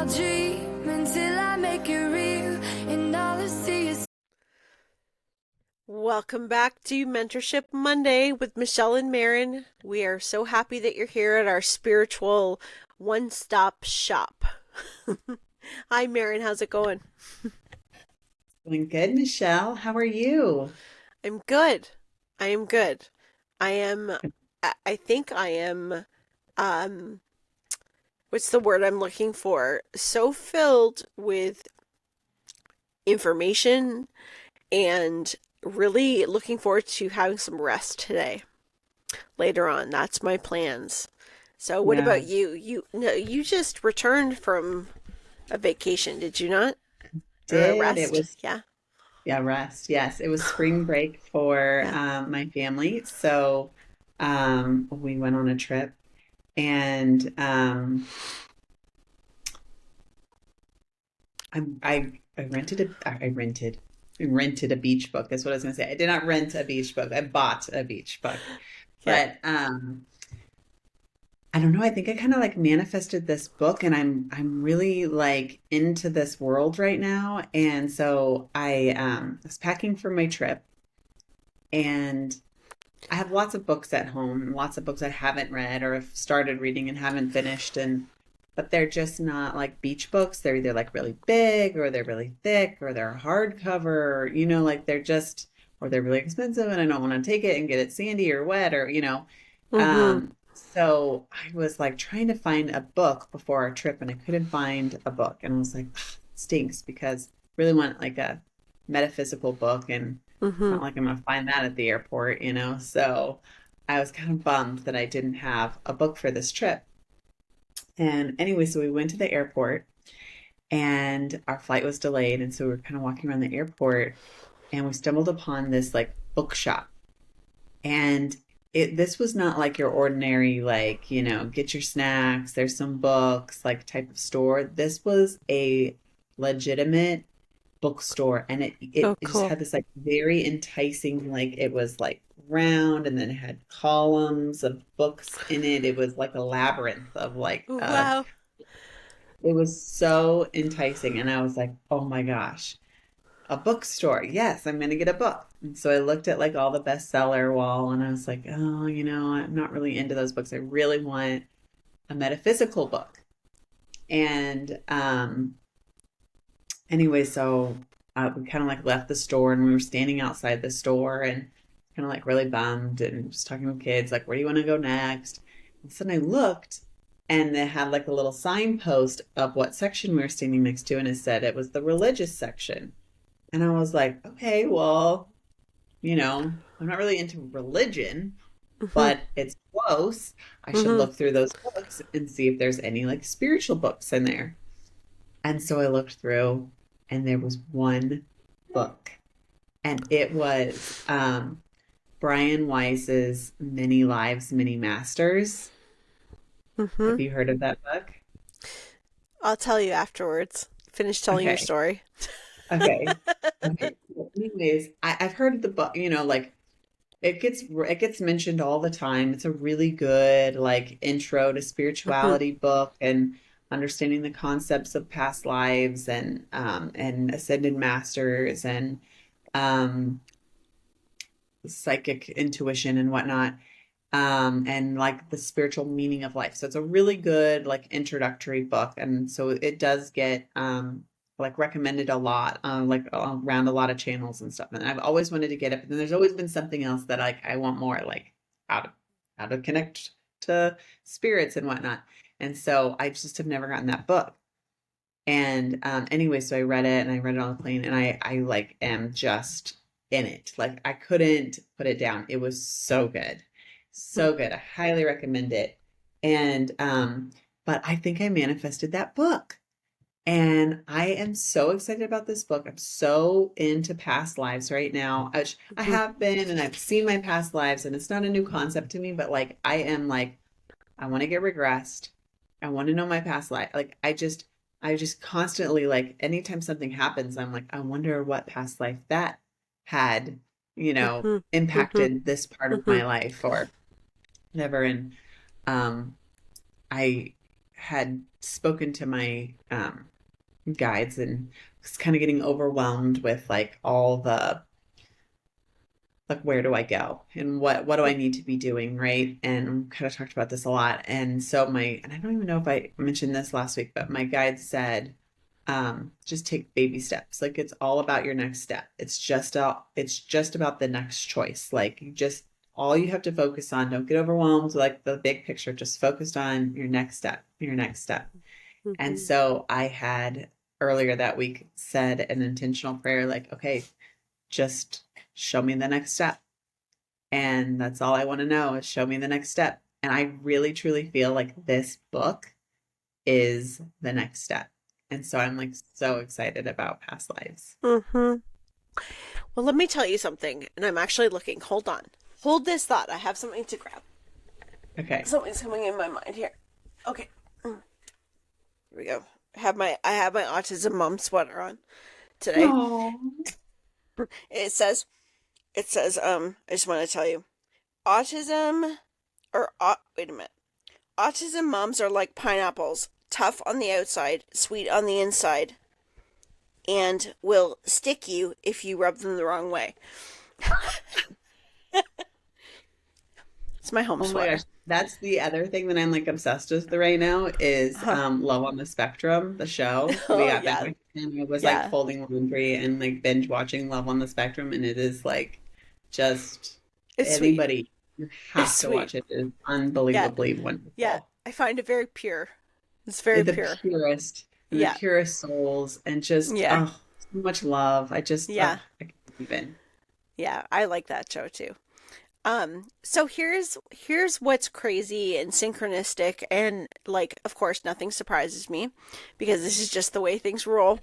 I'll dream until I make it real, and all I see is. Welcome back to Mentorship Monday with Michelle and Maren. We are so happy that you're here at our spiritual one-stop shop. Hi, Maren. How's it going? Doing good, Michelle. How are you? I'm good. I am good. I am, I think I am, um, what's the word I'm looking for? So filled with information and really looking forward to having some rest today. Later on, that's my plans. So what about Yeah, you? You just returned from a vacation, did you not? Or a did. It rest? was, Yeah. yeah, rest. Yes, it was spring break for Yeah. my family. So we went on a trip and I rented a beach book. That's what I was going to say. I did not rent a beach book. I bought a beach book. Yeah. But I don't know. I think I kind of like manifested this book and I'm really like into this world right now. And so I was packing for my trip and I have lots of books at home, lots of books I haven't read or have started reading and haven't finished and but they're just not like beach books. They're either like really big or they're really thick or they're hardcover, like they're just or they're really expensive and I don't want to take it and get it sandy or wet or. Mm-hmm. So I was like trying to find a book before our trip and I couldn't find a book. And I was like, "Ugh, it stinks because I really want like a metaphysical book and it's Mm-hmm. not like I'm gonna find that at the airport. So I was kind of bummed that I didn't have a book for this trip. And anyway, so we went to the airport and our flight was delayed. And so we were kind of walking around the airport and we stumbled upon this like bookshop. And this was not like your ordinary, like, get your snacks, there's some books, like type of store. This was a legitimate bookstore and it Oh, just cool. had this like very enticing, like it was like round and then it had columns of books in it. It was like a labyrinth of Wow. it was so enticing. And I was like, oh my gosh, a bookstore. Yes, I'm going to get a book. And so I looked at like all the bestseller wall and I was like, oh, I'm not really into those books. I really want a metaphysical book. And anyway, so we kind of like left the store and we were standing outside the store and kind of like really bummed and just talking with kids, like, where do you want to go next? And so then I looked and they had like a little signpost of what section we were standing next to and it said it was the religious section. And I was like, okay, well, I'm not really into religion, Mm-hmm. but it's close. I should Mm-hmm. look through those books and see if there's any like spiritual books in there. And so I looked through and there was one book and it was Brian Weiss's Many Lives, Many Masters. Mm-hmm. Have you heard of that book? I'll tell you afterwards. Finish telling your Okay. story. Okay. Okay. Well, anyways, I've heard of the book, like it gets mentioned all the time. It's a really good like intro to Mm-hmm. spirituality book and understanding the concepts of past lives and ascended masters and um psychic intuition and whatnot. And like the spiritual meaning of life. So it's a really good like introductory book. And so it does get like recommended a lot, like around a lot of channels and stuff. And I've always wanted to get it, but then there's always been something else that like I want more, like how to how to connect to spirits and whatnot. And so I just have never gotten that book. And anyway, so I read it and I read it on the plane and I like am just in it. Like I couldn't put it down. It was so good. So good. I highly recommend it. And but I think I manifested that book. And I am so excited about this book. I'm so into past lives right now. I Mm-hmm. have been and I've seen my past lives and it's not a new concept to me, but like I am like I want to get regressed. I want to know my past life. Like I just constantly like anytime something happens, I'm like, I wonder what past life that had, Mm-hmm. Mm-hmm. impacted this part of Mm-hmm. my life or whatever. And um I had spoken to my guides and was kind of getting overwhelmed with like all the like where do I go and what do I need to be doing, right? And kind of talked about this a lot. And so and I don't even know if I mentioned this last week, but my guide said, just take baby steps. Like it's all about your next step. It's just about the next choice. Like you just all you have to focus on, don't get overwhelmed like the big picture, just focused on your next step, your next step. And Mm-hmm. so I had earlier that week said an intentional prayer, like, okay, just show me the next step. And that's all I want to know is show me the next step. And I really truly feel like this book is the next step. And so I'm like so excited about past lives. Mm-hmm. Well, let me tell you something, and I'm actually looking. Hold on. Hold this thought. I have something to grab. Okay. Something's coming in my mind here. Okay. Here we go. I have my autism mom sweater on today. Oh, It says I just want to tell you autism wait a minute. Autism moms are like pineapples, tough on the outside, sweet on the inside, and will stick you if you rub them the wrong way. It's my home oh my sweater. gosh. That's the other thing that I'm like obsessed with right now is Uh-huh. Love on the Spectrum, the show. We Oh got yeah. back and I was like Yeah. folding laundry and like binge watching Love on the Spectrum and it is like just It's sweet. anybody you It's have to sweet. watch it. It is Yeah. unbelievably Yeah. wonderful. I find it very pure. It's very The pure. purest and the Yeah. purest souls and just Yeah. oh so much love. I just Yeah. I can't even. Yeah. I like that show too. So here's what's crazy and synchronistic and like of course nothing surprises me because this is just the way things roll.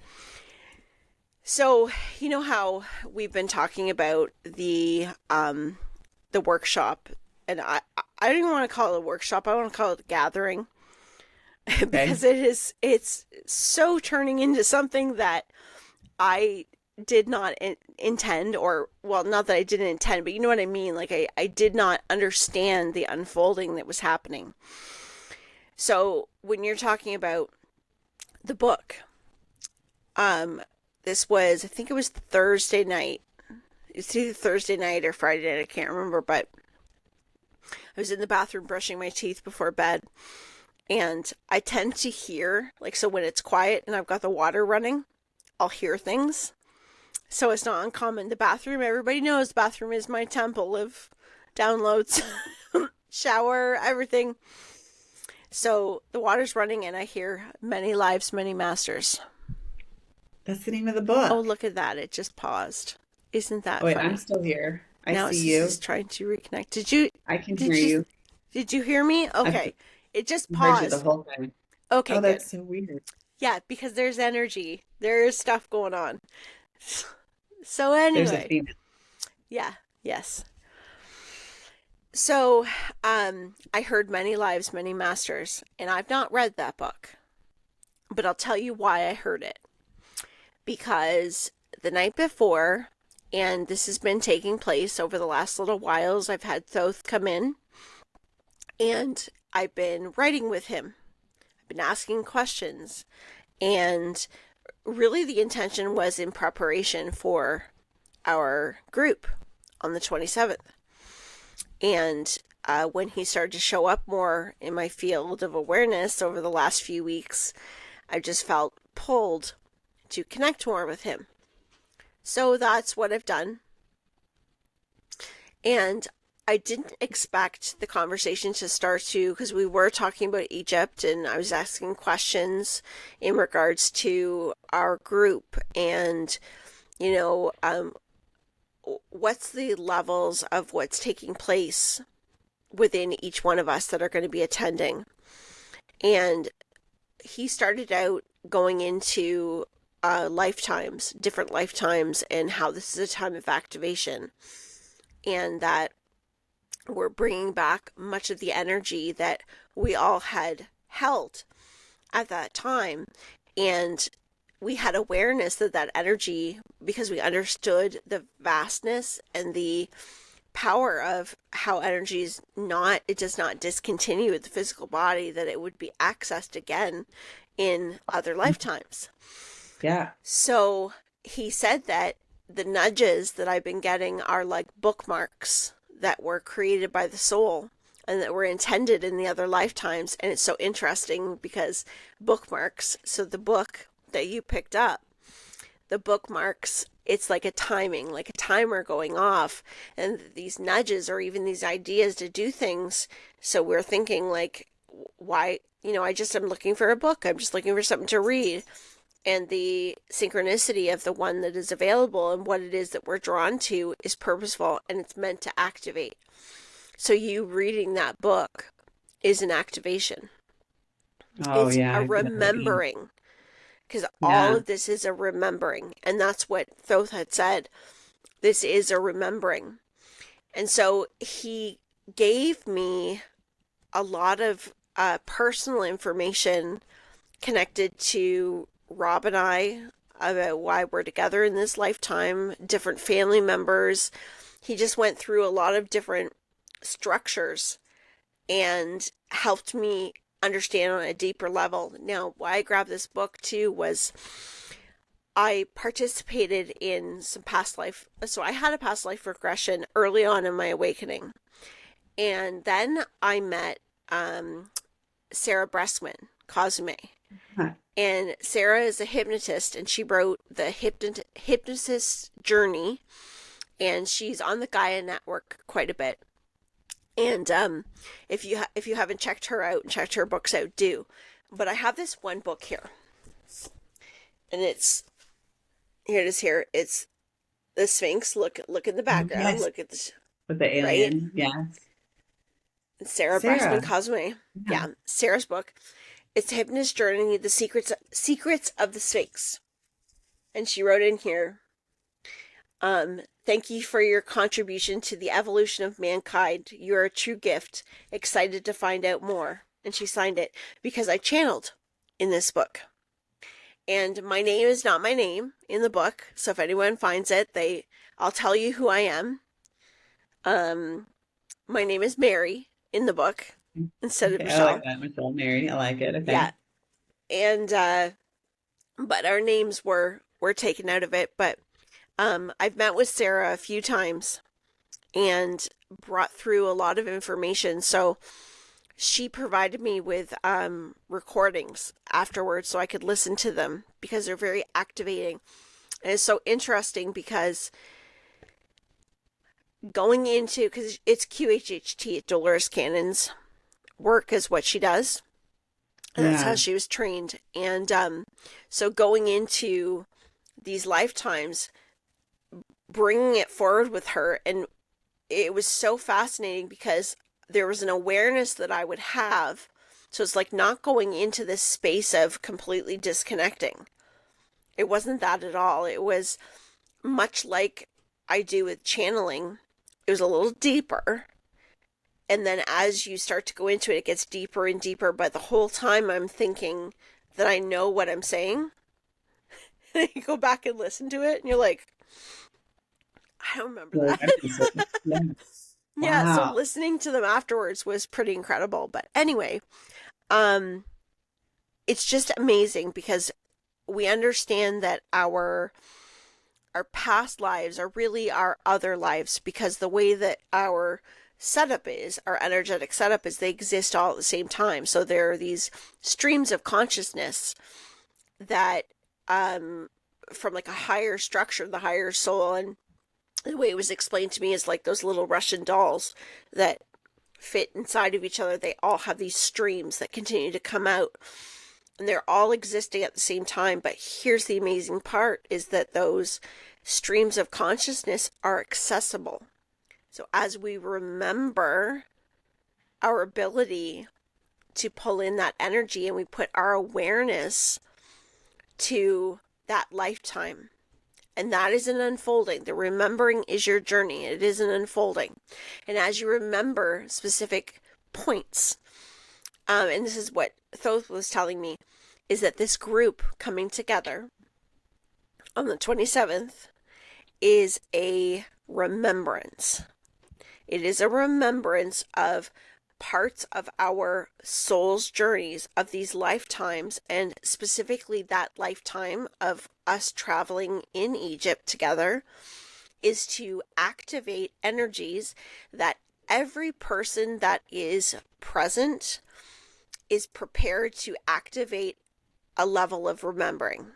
So, you know how we've been talking about the workshop and I don't even want to call it a workshop. I want to call it a gathering Okay. because it's so turning into something that I did not intend, or well, not that I didn't intend, but you know what I mean. Like I did not understand the unfolding that was happening. So when you're talking about the book, um, this was I think it was Thursday night. It's either Thursday night or Friday night. I can't remember, but I was in the bathroom brushing my teeth before bed, and I tend to hear like so when it's quiet and I've got the water running, I'll hear things. So it's not uncommon. The bathroom, everybody knows the bathroom is my temple of downloads, shower, everything. So the water's running and I hear many lives, many masters. That's the name of the Oh, book. look at that. It just paused. Isn't Oh, that wait, I'm funny? still here. I Now it see says it's you. trying to reconnect. Did you I can hear did you you. did you hear me? I've Okay. It just heard you the paused. whole time. Okay, Oh, good. that's so weird. Yeah, because there's energy. There is stuff going on. So There's a anyway, theme. yeah, yes. So, I heard Many Lives, Many Masters, and I've not read that book, but I'll tell you why I heard it. Because the night before, and this has been taking place over the last little whiles, I've had Thoth come in, and I've been writing with him. I've been asking questions, and really the intention was in preparation for our group on the 27th. And when he started to show up more in my field of awareness over the last few weeks, I just felt pulled to connect more with him. So that's what I've done. And I didn't expect the conversation to start to, because we were talking about Egypt and I was asking questions in regards to our group and, you know, what's the levels of what's taking place within each one of us that are going to be attending. And he started out going into lifetimes, different lifetimes, and how this is a time of activation, and that we're bringing back much of the energy that we all had held at that time. And we had awareness that that energy, because we understood the vastness and the power of how energy is not, it does not discontinue with the physical body, that it would be accessed again in other lifetimes. Yeah. So he said that the nudges that I've been getting are like bookmarks that were created by the soul and that were intended in the other lifetimes. And it's so interesting because bookmarks, so the book that you picked up, the bookmarks, it's like a timing, like a timer going off, and these nudges or even these ideas to do things. So we're thinking like, why, I just am looking for a book. I'm just looking for something to read. And the synchronicity of the one that is available and what it is that we're drawn to is purposeful, and it's meant to activate. So you reading that book is an activation. Oh, It's yeah. a Definitely. remembering, because all Yeah. of this is a remembering. And that's what Thoth had said. This is a remembering. And so he gave me a lot of personal information connected to Rob and I about why we're together in this lifetime, different family members. He just went through a lot of different structures and helped me understand on a deeper level. Now, why I grabbed this book too was I participated in some past life. So I had a past life regression early on in my awakening. And then I met Sarah Bressman, Cosme. Huh. And Sarah is a hypnotist, and she wrote the Hypnotist Journey, and she's on the Gaia Network quite a bit. And if you haven't checked her out and checked her books out, do. But I have this one book here, and here it is. Here it's the Sphinx. Look in the background. Yes. Look at this. With the alien. Yes. Sarah Sarah. Bressman Cosme. Yeah, Sarah's book. It's Hypnotist Journey, the secrets of the Sphinx. And she wrote in here, thank you for your contribution to the evolution of mankind. You are a true gift. Excited to find out more. And she signed it because I channeled in this book. And my name is not my name in the book. So if anyone finds it, I'll tell you who I am. My name is Mary in the book instead of Okay, Michelle. I like that, Michelle. Mary. I like it. Okay. Yeah. And but our names were taken out of it. But I've met with Sarah a few times and brought through a lot of information. So she provided me with recordings afterwards so I could listen to them because they're very activating. And it's so interesting because going into, because it's QHHT, Dolores Cannon's work is what she does. And that's how she was trained. And so going into these lifetimes, bringing it forward with her, and it was so fascinating because there was an awareness that I would have. So it's like not going into this space of completely disconnecting. It wasn't that at all. It was much like I do with channeling. It was a little deeper. And then as you start to go into it, it gets deeper and deeper. But the whole time I'm thinking that I know what I'm saying. And you go back and listen to it and you're like, I don't remember that. Yeah. Yeah, so Wow. listening to them afterwards was pretty incredible. But anyway, it's just amazing because we understand that our past lives are really our other lives, because the way that our setup is, our energetic setup is, they exist all at the same time. So there are these streams of consciousness that from like a higher structure, the higher soul, and the way it was explained to me is like those little Russian dolls that fit inside of each other. They all have these streams that continue to come out, and they're all existing at the same time. But here's the amazing part, is that those streams of consciousness are accessible. So as we remember our ability to pull in that energy and we put our awareness to that lifetime, and that is an unfolding. The remembering is your journey. It is an unfolding. And as you remember specific points, and this is what Thoth was telling me, is that this group coming together on the 27th is a remembrance. It is a remembrance of parts of our soul's journeys of these lifetimes, and specifically that lifetime of us traveling in Egypt together, is to activate energies that every person that is present is prepared to activate a level of remembering.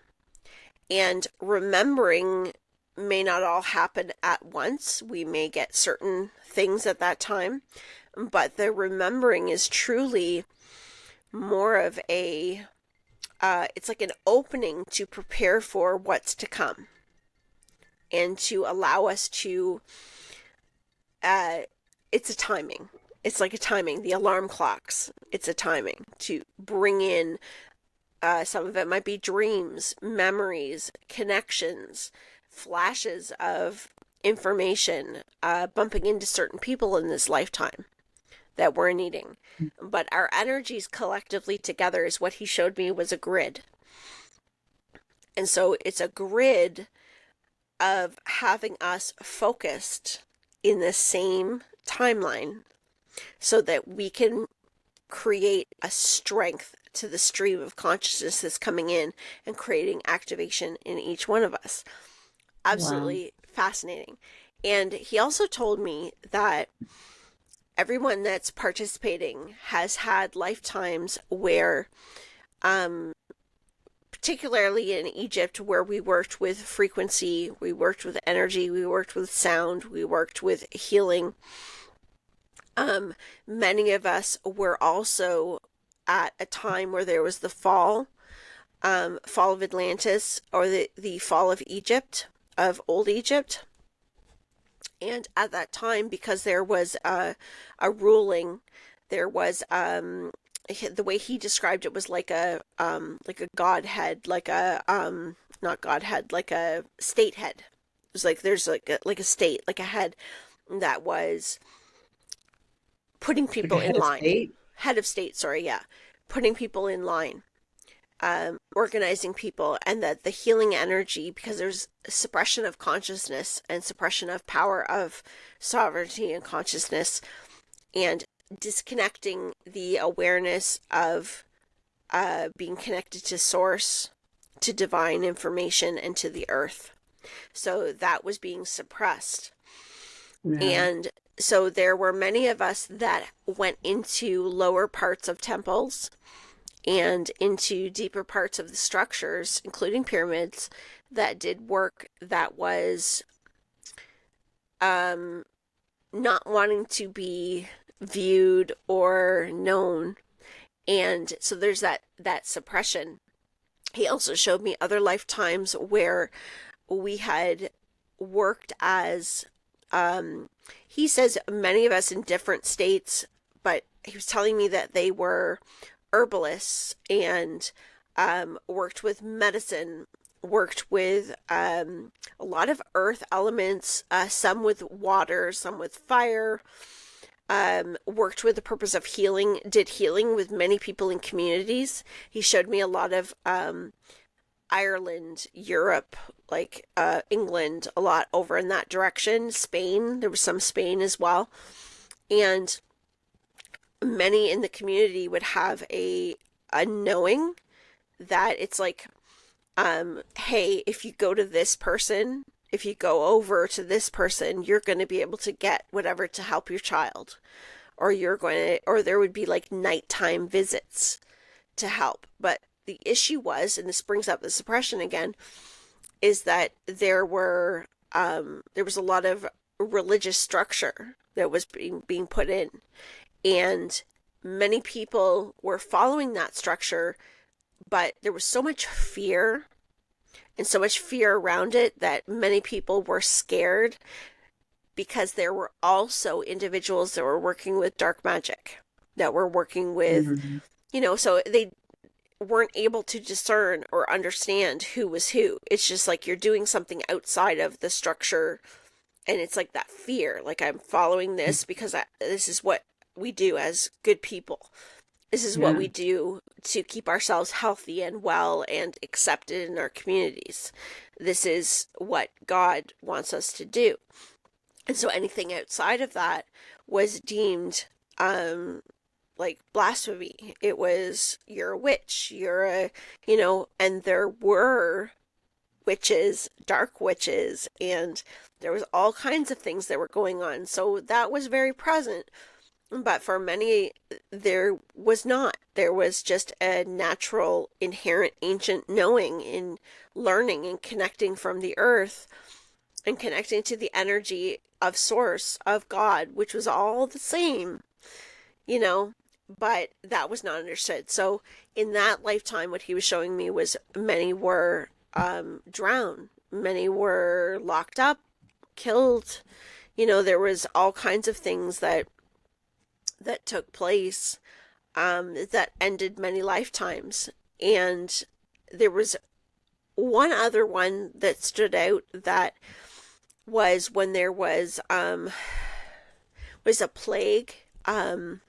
And remembering may not all happen at once. We may get certain things at that time, but the remembering is truly more of a, it's like an opening to prepare for what's to come and to allow us to, it's a timing. It's like a timing, the alarm clocks. It's a timing to bring in, some of it might be dreams, memories, connections, flashes of information, bumping into certain people in this lifetime that we're needing. But our energies collectively together is what he showed me was a grid. And so it's a grid of having us focused in the same timeline so that we can create a strength to the stream of consciousness that's coming in and creating activation in each one of us. Absolutely fascinating. And he also told me that everyone that's participating has had lifetimes where, particularly in Egypt, where we worked with frequency, we worked with energy, we worked with sound, we worked with healing. Many of us were also at a time where there was the fall of Atlantis, or the fall of Egypt, of old Egypt. And at that time, because there was a ruling, there was, the way he described it was like a godhead, like a, not godhead, like a state head. It was like, there's like a state, like a head that was putting people Like a in head of line. state? Head of state, sorry, yeah. Putting people in line, organizing people, and that the healing energy, because there's suppression of consciousness and suppression of power of sovereignty and consciousness, and disconnecting the awareness of being connected to source, to divine information, and to the earth. So that was being suppressed. Yeah. And so there were many of us that went into lower parts of temples and into deeper parts of the structures, including pyramids, that did work that was not wanting to be viewed or known. And so there's that suppression. He also showed me other lifetimes where we had worked as, he says many of us in different states, but he was telling me that they were herbalists and worked with medicine, worked with a lot of earth elements, some with water, some with fire, worked with the purpose of healing, did healing with many people in communities. He showed me a lot of Ireland, Europe, like England, a lot over in that direction. Spain, there was some Spain as well. And many in the community would have a knowing that it's like, hey, if you go to this person, if you go over to this person, you're going to be able to get whatever to help your child, or there would be like nighttime visits to help. But the issue was, and this brings up the suppression again, is that there was a lot of religious structure that was being put in, and many people were following that structure, but there was so much fear and so much fear around it that many people were scared, because there were also individuals that were working with dark magic, that were working with, so they weren't able to discern or understand who was who. It's just like you're doing something outside of the structure, and it's like that fear, like I'm following this because this is what we do as good people. This is what we do to keep ourselves healthy and well and accepted in our communities. This is what God wants us to do. And so anything outside of that was deemed like blasphemy. It was, you're a witch, you're a, and there were witches, dark witches, and there was all kinds of things that were going on. So that was very present. But for many, there was not. There was just a natural, inherent, ancient knowing in learning and connecting from the earth and connecting to the energy of source, of God, which was all the same, you know, but that was not understood. So in that lifetime, what he was showing me was many were drowned, many were locked up, killed. There was all kinds of things that took place that ended many lifetimes. And there was one other one that stood out, that was when there was a plague. And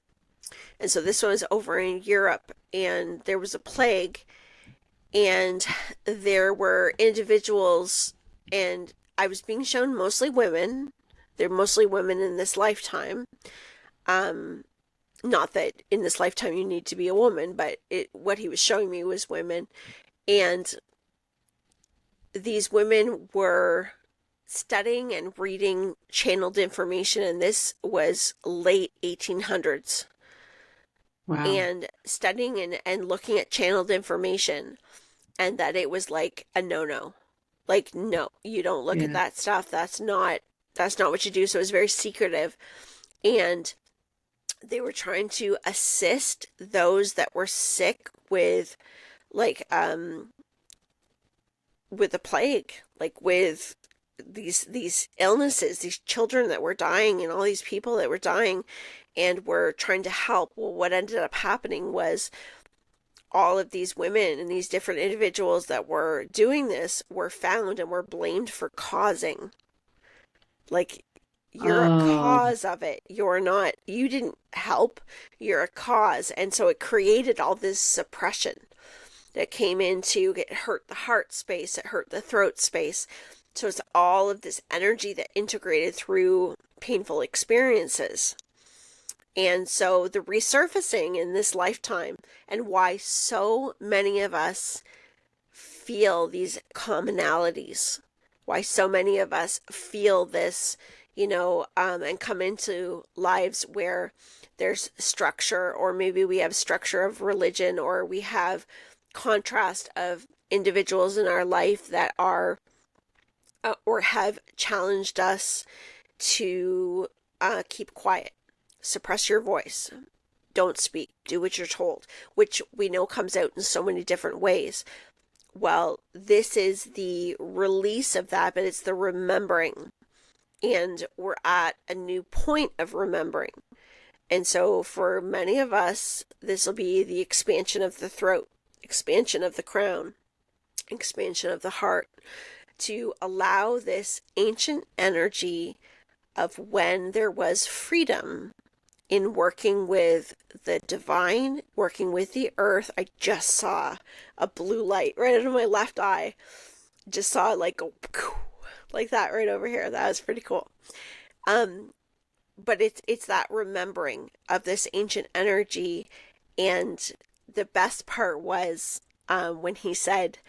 so this one was over in Europe, and there was a plague, and there were individuals, and I was being shown mostly women. They're mostly women in this lifetime. Not that in this lifetime you need to be a woman, but what he was showing me was women. And these women were studying and reading channeled information, and this was late 1800s. Wow. And studying and looking at channeled information, and that it was like a no-no. Like, no, you don't look at that stuff. That's not what you do. So it was very secretive. And they were trying to assist those that were sick with the plague, like with these illnesses, these children that were dying, and all these people that were dying, and were trying to help. Well, what ended up happening was all of these women and these different individuals that were doing this were found and were blamed for causing. Like, you're a cause of it. You didn't help. You're a cause. And so it created all this suppression that came into, it hurt the heart space, it hurt the throat space. So it's all of this energy that integrated through painful experiences. And so the resurfacing in this lifetime, and why so many of us feel these commonalities, why so many of us feel this, and come into lives where there's structure, or maybe we have structure of religion, or we have contrast of individuals in our life that are or have challenged us to keep quiet, suppress your voice, don't speak, do what you're told, which we know comes out in so many different ways. Well, this is the release of that, but it's the remembering. And we're at a new point of remembering. And so for many of us, this will be the expansion of the throat, expansion of the crown, expansion of the heart, to allow this ancient energy of when there was freedom in working with the divine, working with the earth. I just saw a blue light right out of my left eye. Just saw it like go like that right over here. That was pretty cool. But it's that remembering of this ancient energy. And the best part was when he said,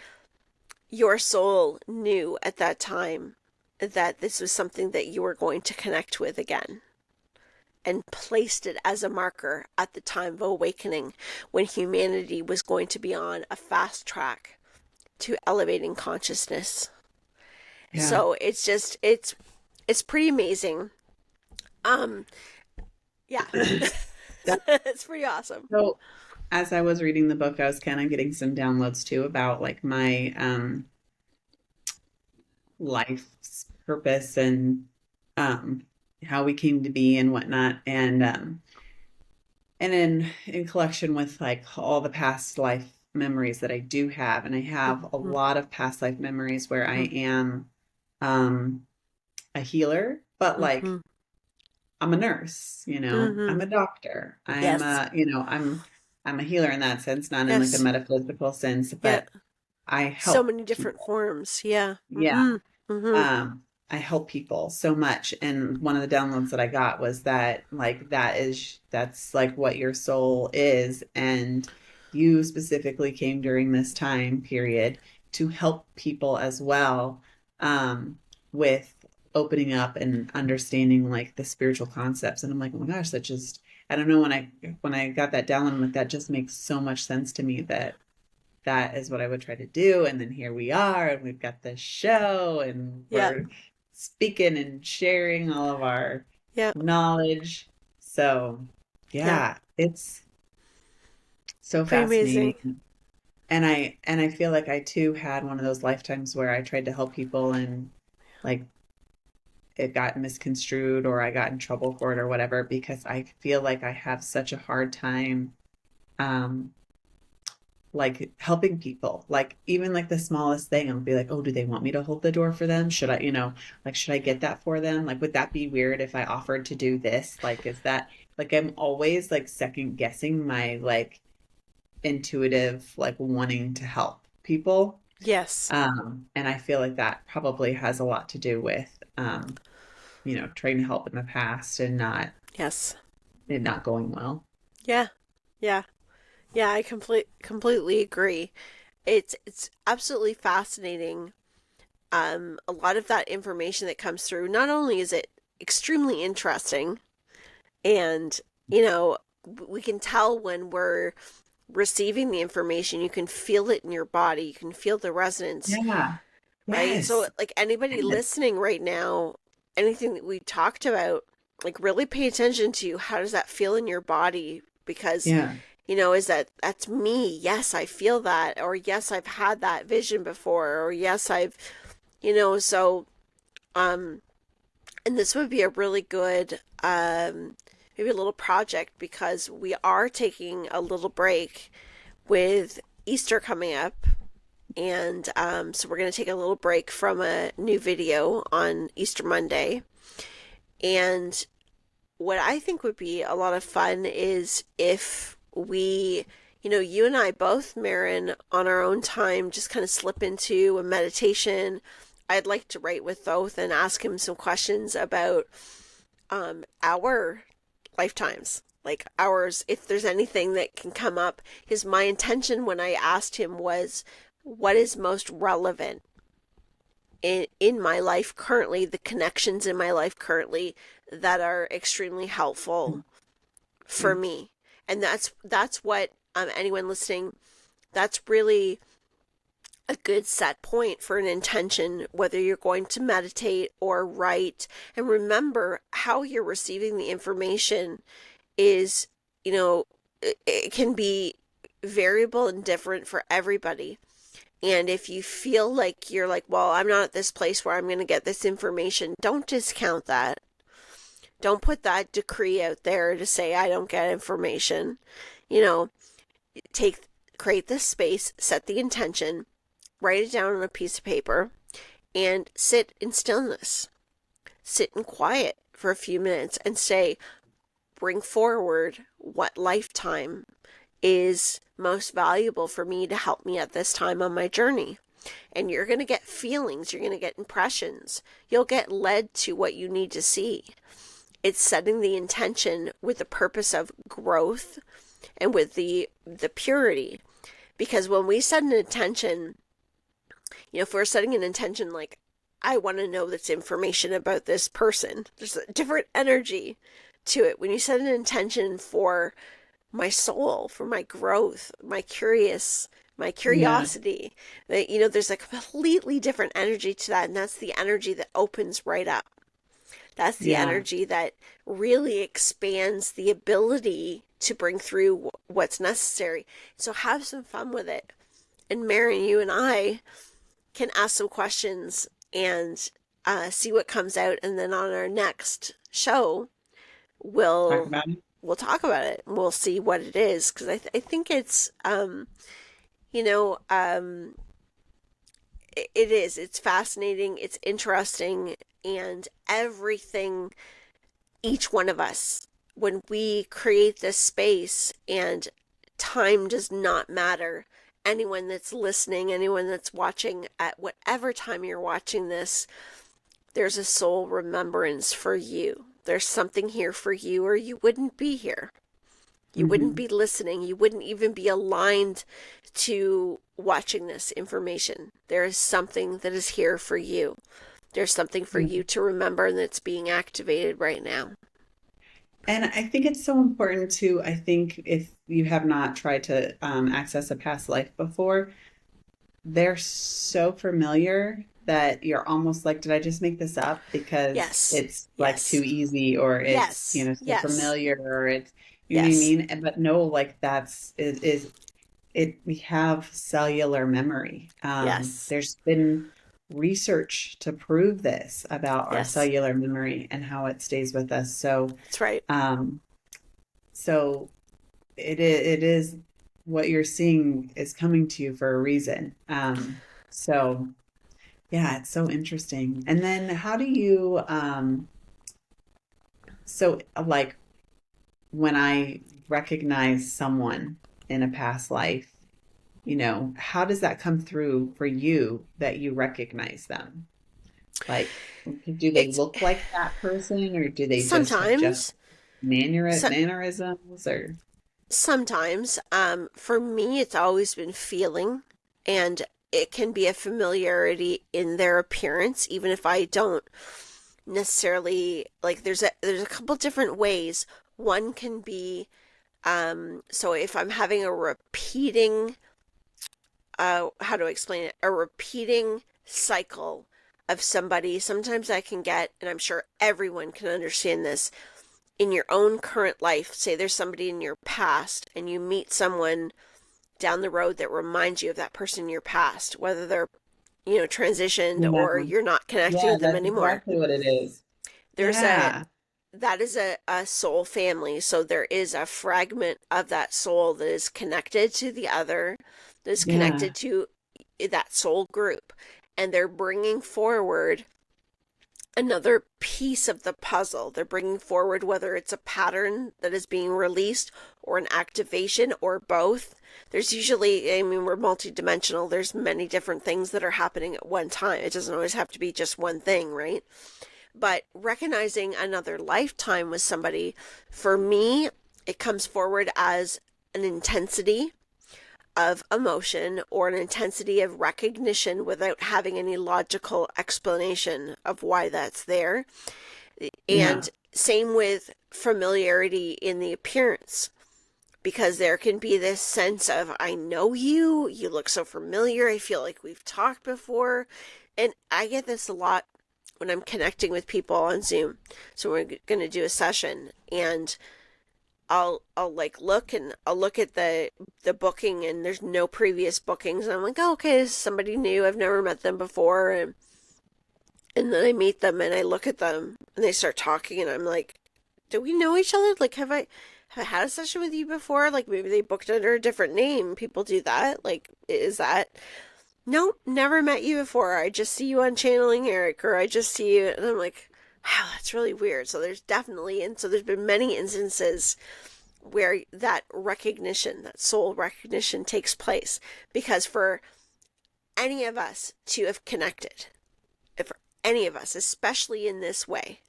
your soul knew at that time that this was something that you were going to connect with again, and placed it as a marker at the time of awakening, when humanity was going to be on a fast track to elevating consciousness. Yeah. So it's just, it's pretty amazing. Yeah, it's pretty awesome. So as I was reading the book, I was kind of getting some downloads too about like my life's purpose and how we came to be and whatnot, and in collection with like all the past life memories that I do have, and I have a lot of past life memories where I am a healer, but like I'm a nurse, I'm a doctor, I'm I'm a healer in that sense, not in like a metaphysical sense, but I help so many different forms. Yeah. Yeah. I help people so much. And one of the downloads that I got was that like that's like what your soul is. And you specifically came during this time period to help people as well, with opening up and understanding like the spiritual concepts. And I'm like, oh my gosh, that just, I don't know, when I got that download, I'm like, that just makes so much sense to me that that is what I would try to do. And then here we are, and we've got this show, and Yeah. we're speaking and sharing all of our Yeah. knowledge. So, Yeah. yeah, it's so Pretty amazing. fascinating. And I feel like I too had one of those lifetimes where I tried to help people and like it got misconstrued or I got in trouble for it or whatever, because I feel like I have such a hard time um like helping people, like even like the smallest thing, I'll be like, oh, do they want me to hold the door for them? Should I, like, should I get that for them? Like, would that be weird if I offered to do this? Like, is that like, I'm always like second guessing my like intuitive, like wanting to help people. Yes. And I feel like that probably has a lot to do with, trying to help in the past and not, Yes. it not going well. Yeah. Yeah. Yeah, I completely agree. It's absolutely fascinating. A lot of that information that comes through, not only is it extremely interesting, and we can tell when we're receiving the information. You can feel it in your body. You can feel the resonance, Yeah. right? So, Yes. like anybody Yes. listening right now, anything that we talked about, like really pay attention to how does that feel in your body, because Yeah. is that's me? Yes, I feel that, or yes, I've had that vision before, or yes, I've, so, um, and this would be a really good, maybe a little project, because we are taking a little break with Easter coming up. And so we're going to take a little break from a new video on Easter Monday. And what I think would be a lot of fun is if we, you and I both, Maren, on our own time, just kind of slip into a meditation. I'd like to write with Thoth and ask him some questions about our lifetimes, like ours, if there's anything that can come up. Because my intention when I asked him was, what is most relevant in my life currently, the connections in my life currently that are extremely helpful for me. And that's what, anyone listening, that's really a good set point for an intention, whether you're going to meditate or write. And remember, how you're receiving the information is, it can be variable and different for everybody. And if you feel like you're like, well, I'm not at this place where I'm going to get this information, don't discount that. Don't put that decree out there to say I don't get information. Create this space, set the intention, write it down on a piece of paper, and sit in stillness. Sit in quiet for a few minutes and say, bring forward what lifetime is most valuable for me to help me at this time on my journey. And you're going to get feelings, you're going to get impressions, you'll get led to what you need to see. It's setting the intention with the purpose of growth and with the purity. Because when we set an intention, if we're setting an intention like, I want to know this information about this person, there's a different energy to it. When you set an intention for my soul, for my growth, my curiosity, that, there's a completely different energy to that. And that's the energy that opens right up. That's the energy that really expands the ability to bring through what's necessary. So have some fun with it. And Maren, you and I can ask some questions and see what comes out. And then on our next show, we'll talk about it. We'll see what it is. Because I think it's, it is. It's fascinating. It's interesting. And everything, each one of us, when we create this space, and time does not matter. Anyone that's listening, anyone that's watching, at whatever time you're watching this, there's a soul remembrance for you. There's something here for you, or you wouldn't be here. You wouldn't be listening. You wouldn't even be aligned to watching this information. There is something that is here for you. There's something for you to remember that's being activated right now. And I think it's so important to, I think if you have not tried to access a past life before, they're so familiar that you're almost like, did I just make this up? Because Yes. it's like Yes. too easy, or it's, Yes. so Yes. familiar, or it's, you know what I Yes. mean? But no, like we have cellular memory. Yes. There's been research to prove this about our Yes. cellular memory and how it stays with us. So, That's right. so it is what you're seeing is coming to you for a reason. So yeah, it's so interesting. And then how do you, so like when I recognize someone in a past life, how does that come through for you that you recognize them? Like, do they look like that person, or do they just have sometimes, mannerisms, or? sometimes, for me, it's always been feeling, and it can be a familiarity in their appearance, even if I don't necessarily like. There's a couple different ways. One can be, so if I'm having a repeating, how do I explain it? A repeating cycle of somebody. Sometimes I can get, and I'm sure everyone can understand this, in your own current life. Say there's somebody in your past and you meet someone down the road that reminds you of that person in your past, whether they're, transitioned or Yeah. you're not connecting Yeah, with them that's anymore. exactly what it is. There's Yeah. that is a soul family. So there is a fragment of that soul that is connected to the other, that is Yeah. connected to that soul group. And they're bringing forward another piece of the puzzle. They're bringing forward whether it's a pattern that is being released or an activation or both. There's usually, we're multidimensional. There's many different things that are happening at one time. It doesn't always have to be just one thing, right? But recognizing another lifetime with somebody, for me, it comes forward as an intensity of emotion or an intensity of recognition without having any logical explanation of why that's there. Yeah. And same with familiarity in the appearance, because there can be this sense of, I know you, you look so familiar, I feel like we've talked before. And I get this a lot when I'm connecting with people on Zoom. So we're going to do a session, and I'll like look, and I'll look at the booking, and there's no previous bookings, and I'm like, oh, okay, this is somebody new, I've never met them before. And then I meet them and I look at them and they start talking, and I'm like, do we know each other? Like, have I had a session with you before? Like, maybe they booked under a different name. People do that. Like, is that, no, never met you before. I just see you on Channeling Eric, or I just see you. And I'm like, wow, that's really weird. So there's definitely, and so there's been many instances where that recognition, that soul recognition takes place. Because for any of us to have connected, if for any of us, especially in this way,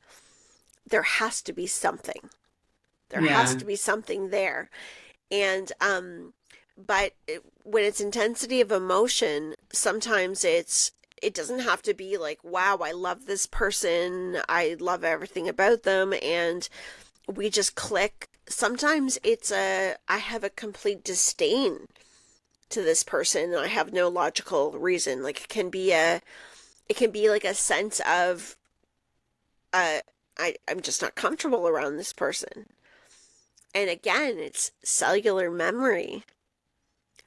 there has to be something. There has Yeah. to be something there. And, but when it's intensity of emotion, sometimes it doesn't have to be like, wow, I love this person, I love everything about them, and we just click. Sometimes it's I have a complete disdain to this person, and I have no logical reason. Like, it can be like a sense of, I'm just not comfortable around this person. And again, it's cellular memory,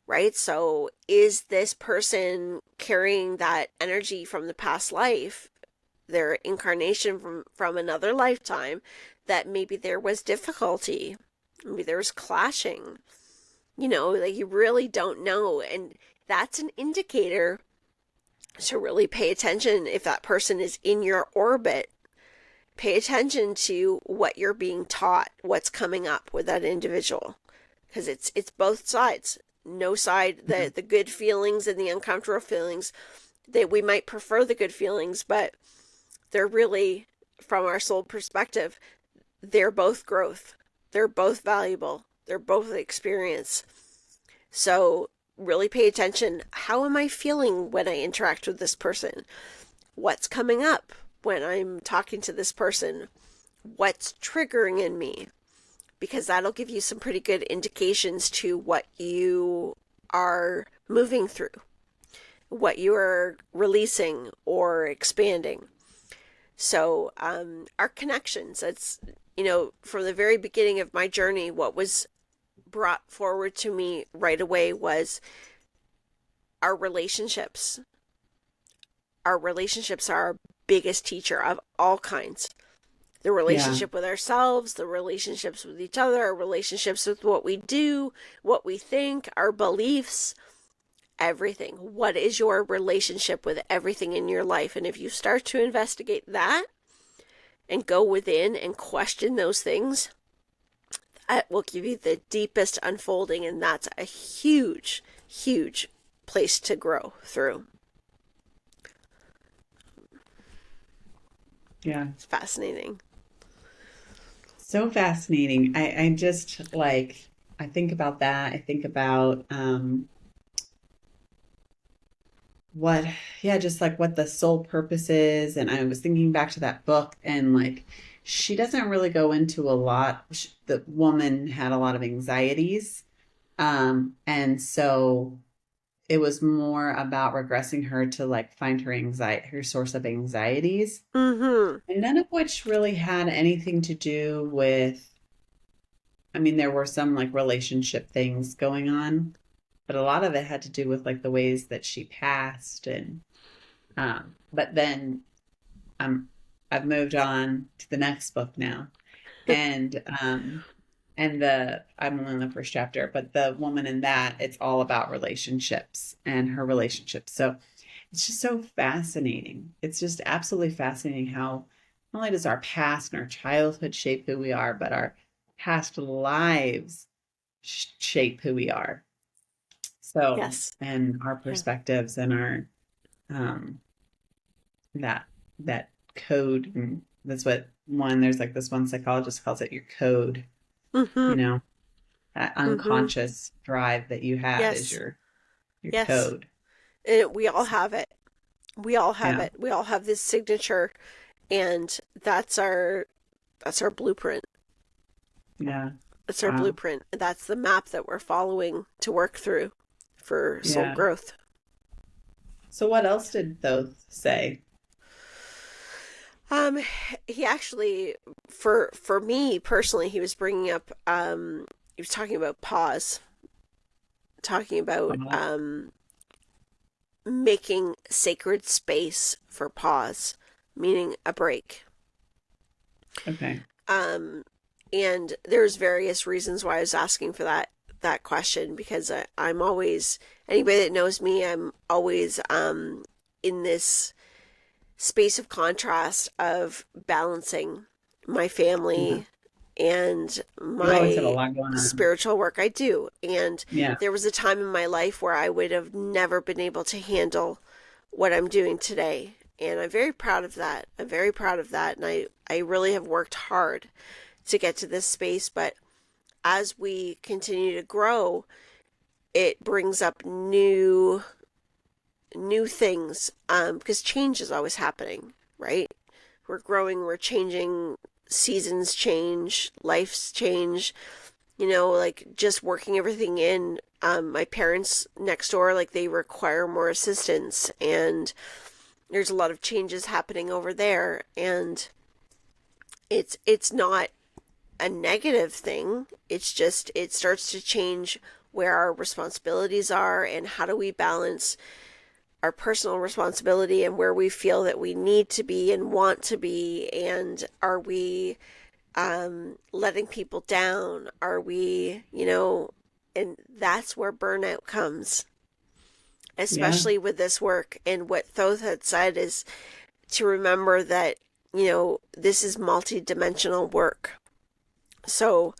right? So is this person carrying that energy from the past life, their incarnation from another lifetime, that maybe there was difficulty, maybe there was clashing, like you really don't know. And that's an indicator to really pay attention. If that person is in your orbit, pay attention to what you're being taught, what's coming up with that individual, because it's both sides. No side, the good feelings and the uncomfortable feelings, that we might prefer the good feelings, but they're really, from our soul perspective, they're both growth. They're both valuable. They're both experience. So really pay attention. How am I feeling when I interact with this person? What's coming up when I'm talking to this person? What's triggering in me? Because that'll give you some pretty good indications to what you are moving through, what you are releasing or expanding. So, our connections, that's, from the very beginning of my journey, what was brought forward to me right away was our relationships. Our relationships are our biggest teacher of all kinds. The relationship with ourselves, the relationships with each other, our relationships with what we do, what we think, our beliefs, everything. What is your relationship with everything in your life? And if you start to investigate that and go within and question those things, that will give you the deepest unfolding. And that's a huge, huge place to grow through. Yeah. It's fascinating. So fascinating. I just like, I think about that. I think about just like what the soul purpose is. And I was thinking back to that book, and like, she doesn't really go into a lot. The woman had a lot of anxieties. And so it was more about regressing her to like find her source of anxieties. Mm-hmm. And none of which really had anything to do with, I mean, there were some like relationship things going on, but a lot of it had to do with like the ways that she passed. And, but then I've moved on to the next book now. And, I'm only in the first chapter, but the woman in that, it's all about relationships and her relationships. So it's just so fascinating. It's just absolutely fascinating how not only does our past and our childhood shape who we are, but our past lives shape who we are. So, Yes. and our perspectives and our, that code. And that's what there's like this one psychologist calls it your code, Mm-hmm. that Mm-hmm. unconscious drive that you have is Yes. your Yes. code. We all have it. We all have Yeah. it. We all have this signature, and that's our blueprint. Yeah. That's our Wow. blueprint. That's the map that we're following to work through for soul Yeah. growth. So what else did Thoth say? He actually, for me personally, he was bringing up, he was talking about pause, talking about making sacred space for pause, meaning a break. Okay. And there's various reasons why I was asking for that question, because I'm always, anybody that knows me, I'm always in this space of contrast of balancing my family and You always have a my lot going on. spiritual work. I do. And Yeah. there was a time in my life where I would have never been able to handle what I'm doing today. And I'm very proud of that. I'm very proud of that. And I really have worked hard to get to this space. But as we continue to grow, it brings up new things, because change is always happening, right? We're growing, we're changing, seasons change, lives change, like just working everything in. My parents next door, like they require more assistance, and there's a lot of changes happening over there, and it's not a negative thing. It's just, it starts to change where our responsibilities are and how do we balance our personal responsibility and where we feel that we need to be and want to be, and are we letting people down? Are we, and that's where burnout comes, especially with this work. And what Thoth had said is to remember that, this is multi-dimensional work. So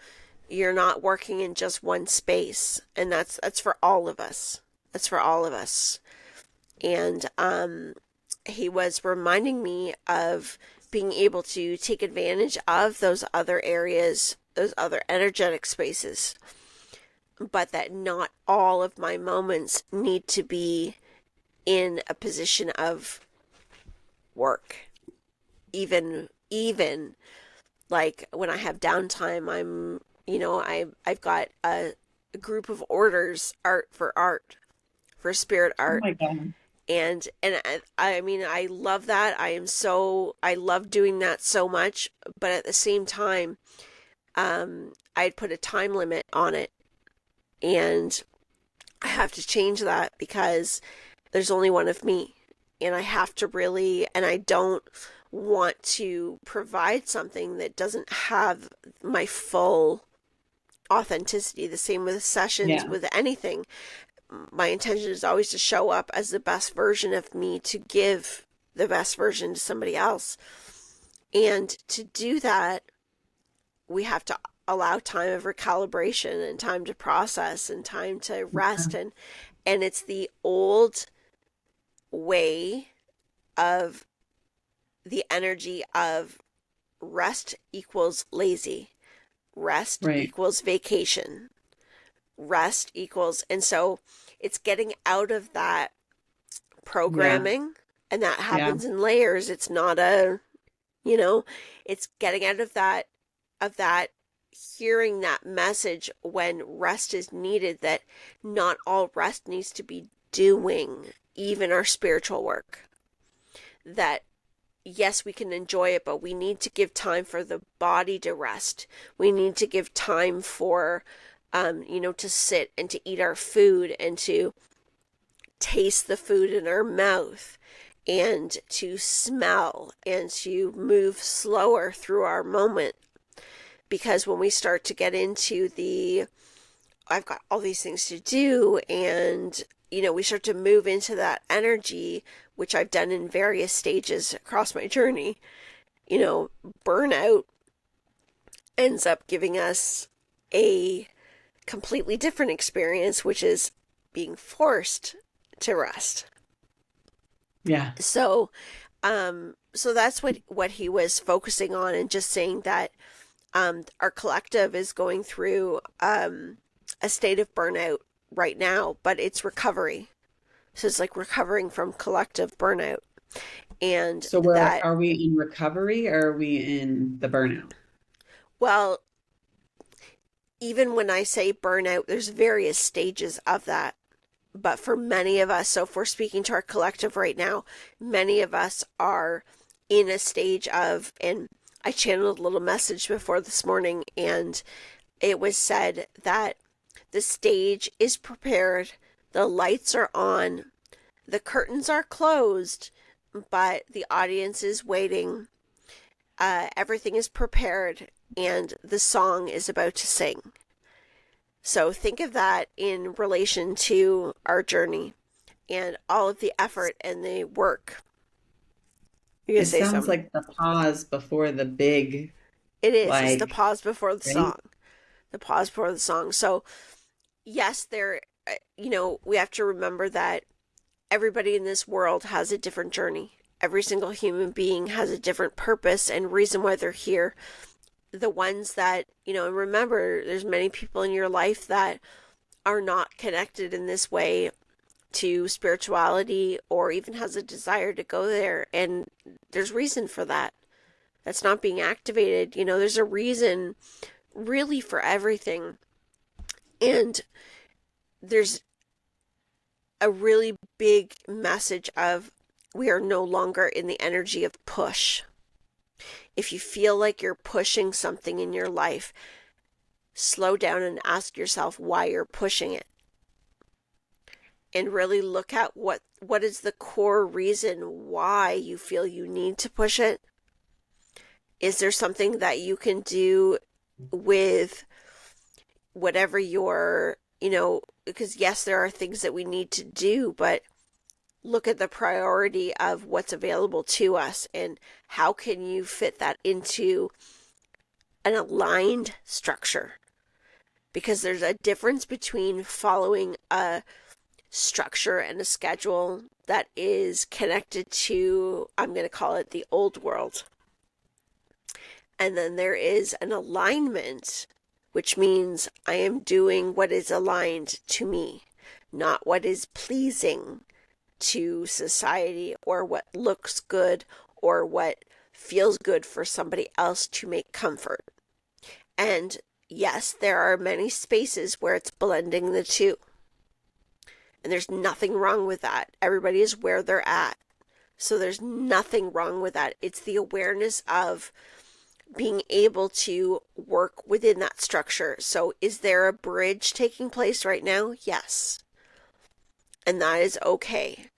you're not working in just one space, and that's for all of us. That's for all of us. And he was reminding me of being able to take advantage of those other areas, those other energetic spaces, but that not all of my moments need to be in a position of work. Even like when I have downtime, I've got a group of orders, for spirit Oh art. my God. And I mean, I love that. I love doing that so much, but at the same time, I'd put a time limit on it, and I have to change that because there's only one of me, and I have to really, and I don't want to provide something that doesn't have my full authenticity. The same with sessions, Yeah. with anything. My intention is always to show up as the best version of me, to give the best version to somebody else. And to do that, we have to allow time of recalibration and time to process and time to rest. And it's the old way of the energy of rest equals lazy, rest Right. equals vacation, rest equals, and so it's getting out of that Yeah. programming, and that Yeah. happens in layers. It's not you know, it's getting out of that hearing that message when rest is needed, that not all rest needs to be doing, even our spiritual work. That yes, we can enjoy it, but we need to give time for the body to rest. We need to give time for, to sit and to eat our food and to taste the food in our mouth and to smell and to move slower through our moment. Because when we start to get into I've got all these things to do, and we start to move into that energy, which I've done in various stages across my journey, burnout ends up giving us a completely different experience, which is being forced to rest. Yeah. So that's what he was focusing on, and just saying that our collective is going through a state of burnout right now, but it's recovery. So it's like recovering from collective burnout. And So that, are we in recovery or are we in the burnout? well, even when I say burnout, there's various stages of that. But for many of us, so if we're speaking to our collective right now, many of us are in a stage of, and I channeled a little message before this morning, and it was said that the stage is prepared, the lights are on, the curtains are closed, but the audience is waiting. Everything is prepared, and the song is about to sing. So think of that in relation to our journey and all of the effort and the work. You gonna It say sounds something? like the pause before the big, It is. It's the like, pause before the right? song. The pause before the song. So yes, we have to remember that everybody in this world has a different journey. Every single human being has a different purpose and reason why they're here. The ones that, and remember, there's many people in your life that are not connected in this way to spirituality, or even has a desire to go there. And there's reason for that. That's not being activated. There's a reason really for everything. And there's a really big message of, we are no longer in the energy of push. If you feel like you're pushing something in your life, slow down and ask yourself why you're pushing it. And really look at what is the core reason why you feel you need to push it. Is there something that you can do with whatever because yes, there are things that we need to do, but look at the priority of what's available to us, and how can you fit that into an aligned structure. Because there's a difference between following a structure and a schedule that is connected to, I'm going to call it the old world. And then there is an alignment, which means I am doing what is aligned to me, not what is pleasing to society or what looks good or what feels good for somebody else to make comfort. And yes, there are many spaces where it's blending the two. And there's nothing wrong with that. Everybody is where they're at. So there's nothing wrong with that. It's the awareness of being able to work within that structure. So is there a bridge taking place right now? Yes. And that is okay.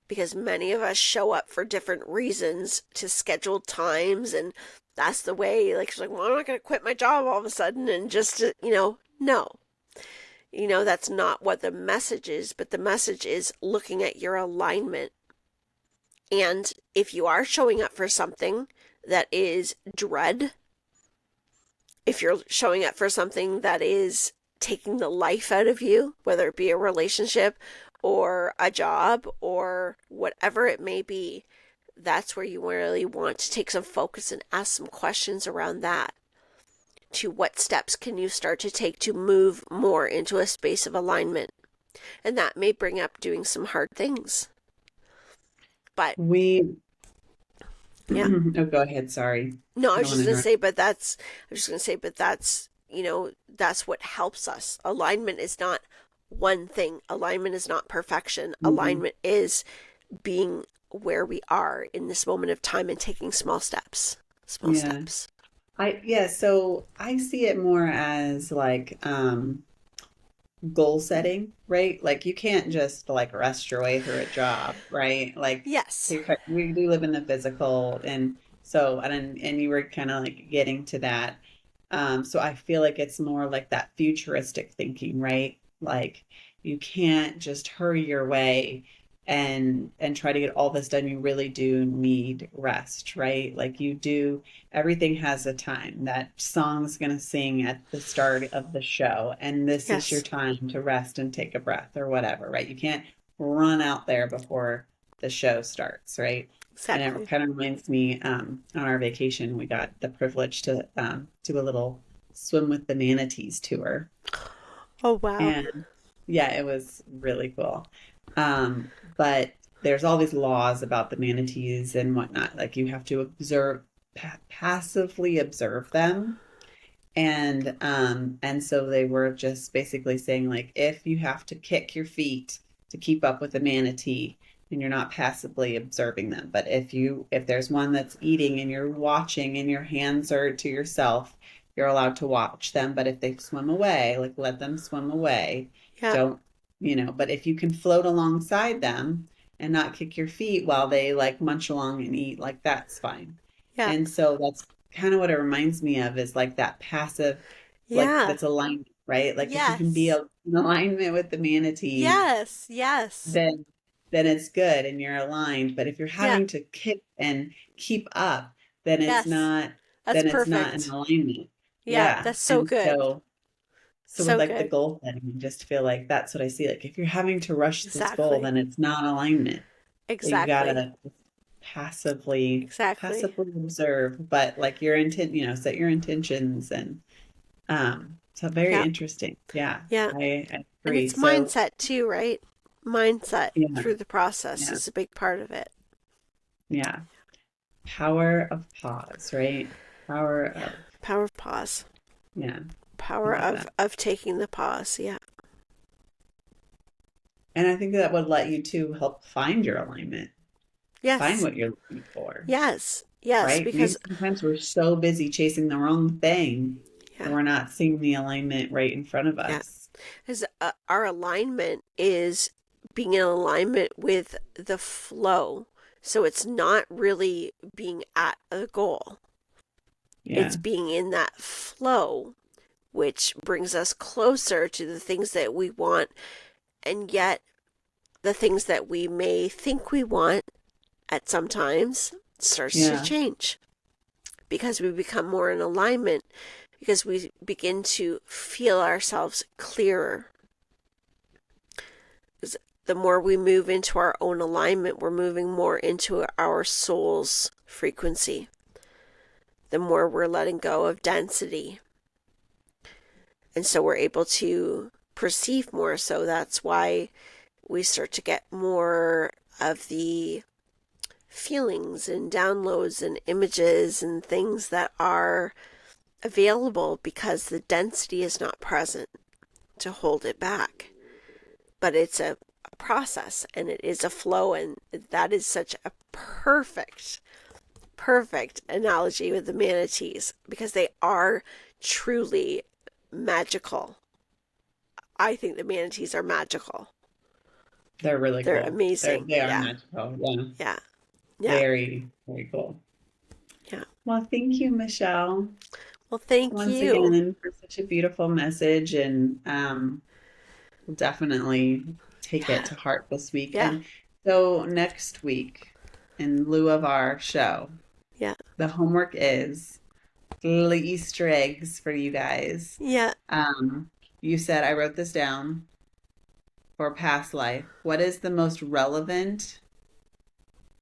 Because many of us show up for different reasons to scheduled times, and that's the way, like, she's like, well, I'm not going to quit my job all of a sudden and just, no. That's not what the message is, but the message is looking at your alignment. And if you are showing up for something that is dread, if you're showing up for something that is taking the life out of you, whether it be a relationship or a job or whatever it may be, that's where you really want to take some focus and ask some questions around that. To what steps can you start to take to move more into a space of alignment? And that may bring up doing some hard things. But yeah. Oh, go ahead. Sorry. No, I was just going to say, but that's that's what helps us. Alignment is not one thing. Alignment is not perfection. Alignment is being where we are in this moment of time and taking small steps. Steps. So I see it more as like goal setting, right? Like you can't just like rest your way through a job, right? Like yes, we do live in the physical, and so and you were kind of like getting to that. So I feel like it's more like that futuristic thinking, right? Like you can't just hurry your way and try to get all this done. You really do need rest, right? Like you do, everything has a time. That song's going to sing at the start of the show, and this is your time to rest and take a breath or whatever, right? You can't run out there before the show starts, right? Exactly. And it kind of reminds me, on our vacation, we got the privilege to do a little swim with the manatees tour. Oh, wow. And yeah, it was really cool. But there's all these laws about the manatees and whatnot. Like you have to observe, passively observe them. And so they were just basically saying, like, if you have to kick your feet to keep up with a manatee, and you're not passively observing them. But if there's one that's eating and you're watching and your hands are to yourself, you're allowed to watch them. But if they swim away, like let them swim away. Yeah. Don't, but if you can float alongside them and not kick your feet while they like munch along and eat, like that's fine. Yeah. And so that's kind of what it reminds me of, is like that passive, like that's alignment, right? Like if you can be in alignment with the manatee, yes, then it's good and you're aligned. But if you're having to kick and keep up, then it's not, that's it's perfect. not in alignment. Yeah, that's so and good. So with like the goal setting, I just feel like that's what I see. Like if you're having to rush this goal, then it's not alignment. Exactly. You gotta passively observe, but like your intent, set your intentions, and so very interesting. Yeah. Yeah. I agree. And it's mindset too, right? Mindset through the process is a big part of it. Yeah. Power of pause, right? Power of pause. Yeah. Power of taking the pause. Yeah. And I think that would let you to help find your alignment. Yes. Find what you're looking for. Yes. Right? Because maybe sometimes we're so busy chasing the wrong thing that we're not seeing the alignment right in front of us. Because our alignment is being in alignment with the flow. So it's not really being at a goal. Yeah. It's being in that flow, which brings us closer to the things that we want. And yet the things that we may think we want at some times starts to change, because we become more in alignment, because we begin to feel ourselves clearer. the more we move into our own alignment, we're moving more into our soul's frequency. The more we're letting go of density. And so we're able to perceive more. So that's why we start to get more of the feelings and downloads and images and things that are available, because the density is not present to hold it back. But it's a process, and it is a flow, and that is such a perfect analogy with the manatees, because they are truly magical. I think the manatees are magical. They're really They're cool. amazing. They are Yeah. magical. Yeah. Yeah. Yeah. Very, very cool. Yeah. Well, thank you, Michelle, Well, thank once you. again for such a beautiful message, and we'll definitely take it to heart this week. Yeah. And so next week, in lieu of our show, Yeah. the homework is little Easter eggs for you guys. Yeah. You said, I wrote this down, for past life. What is the most relevant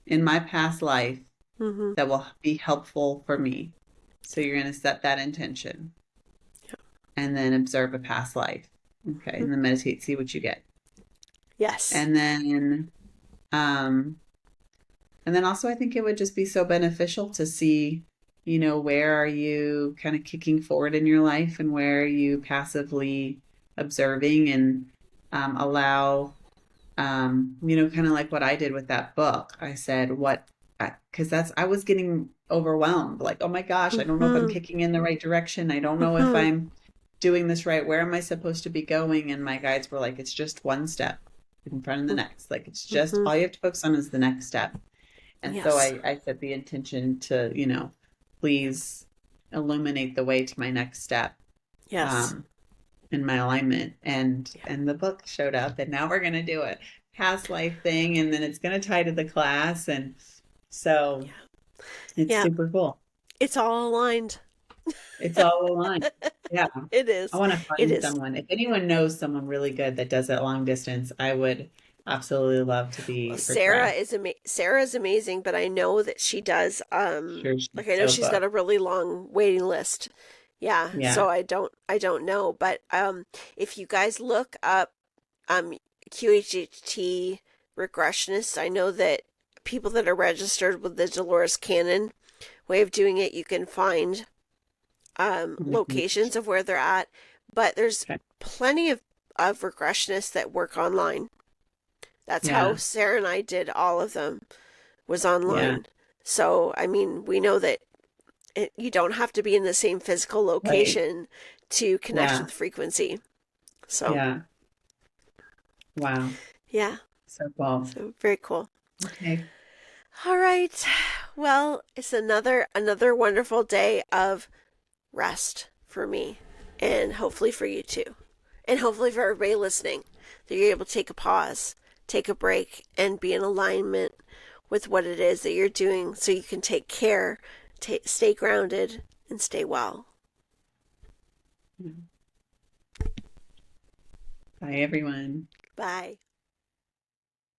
in my past life Mm-hmm. that will be helpful for me? So you're going to set that intention. Yeah. And then observe a past life. Okay. And then meditate, see what you get. Yes. And then also I think it would just be so beneficial to see, where are you kind of kicking forward in your life, and where are you passively observing, and allow, kind of like what I did with that book. I said, because I was getting overwhelmed. Like, oh my gosh, I don't know if I'm kicking in the right direction. I don't know if I'm doing this right. Where am I supposed to be going? And my guides were like, it's just one step in front of the next. Like, it's just all you have to focus on is the next step. And so I set the intention to, please illuminate the way to my next step. Yes. In my alignment, and the book showed up, and now we're going to do a past life thing, and then it's going to tie to the class. And so it's super cool. It's all aligned. It's all aligned. Yeah. It is. I want to find someone. If anyone knows someone really good that does it long distance, I would absolutely love to be. Sarah is amazing, but I know that she does. I know she's got a really long waiting list. Yeah. So I don't know, but if you guys look up QHHT regressionists, I know that people that are registered with the Dolores Cannon way of doing it, you can find locations of where they're at, but there's plenty of regressionists that work online. That's how Sarah and I did all of them, was online. So, I mean, we know that you don't have to be in the same physical location to connect with frequency. So, wow. Yeah. So cool. So very cool. Okay. All right. Well, it's another wonderful day of rest for me, and hopefully for you too. And hopefully for everybody listening, that you're able to take a pause, take a break, and be in alignment with what it is that you're doing, so you can take care, stay grounded, and stay well. Bye, everyone. Bye.